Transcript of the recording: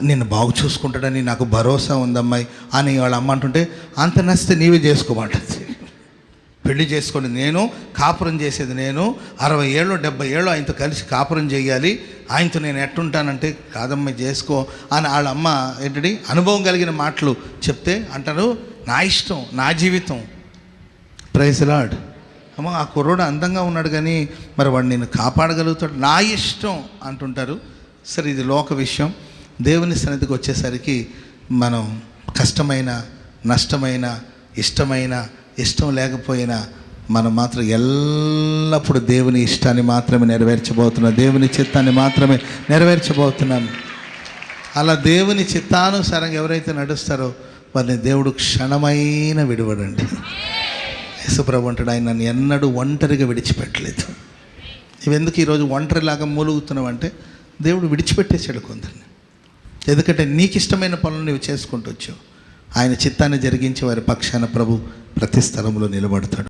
నిన్ను బాగు చూసుకుంటాడని నాకు భరోసా ఉందమ్మాయి అని వాళ్ళ అమ్మ అంటుంటే, అంత నచ్చితే నీవే చేసుకోమంటుంది. పెళ్లి చేసుకొని నేను కాపురం చేసేది నేను 60 ఏళ్ళు 70 ఏళ్ళు ఆయనతో కలిసి కాపురం చేయాలి, ఆయనతో నేను ఎట్టుంటానంటే, కాదమ్మాయి చేసుకో అని వాళ్ళ అమ్మ ఏంటంటే అనుభవం కలిగిన మాటలు చెప్తే అంటారు, నా ఇష్టం, నా జీవితం. Praise lord. అమ్మ ఆ కుర్రోడు అందంగా ఉన్నాడు కానీ మరి వాడు నేను కాపాడగలుగుతాడు, నా ఇష్టం అంటుంటారు. సరే, ఇది లోక విషయం. దేవుని సన్నిధికి వచ్చేసరికి మనం కష్టమైన, నష్టమైన, ఇష్టం లేకపోయినా మనం మాత్రం ఎల్లప్పుడూ దేవుని ఇష్టాన్ని మాత్రమే నెరవేర్చబోతున్నాం, దేవుని చిత్తాన్ని మాత్రమే నెరవేర్చబోతున్నాం. అలా దేవుని చిత్తానుసారంగా ఎవరైతే నడుస్తారో వారిని దేవుడు క్షణమైన విడివడండి. యేసుప్రభు అంటాడు, ఆయన నన్ను ఎన్నడూ ఒంటరిగా విడిచిపెట్టలేదు. ఇవెందుకు ఈరోజు ఒంటరిలాగా మూలుగుతున్నావు అంటే, దేవుడు విడిచిపెట్టేసాడు కొందరిని. ఎందుకంటే నీకు ఇష్టమైన పనులు నువ్వు చేసుకుంటూ వచ్చావు. ఆయన చిత్తాన్ని జరిగించే వారి పక్షాన ప్రభు ప్రతి స్థలంలో నిలబడతాడు.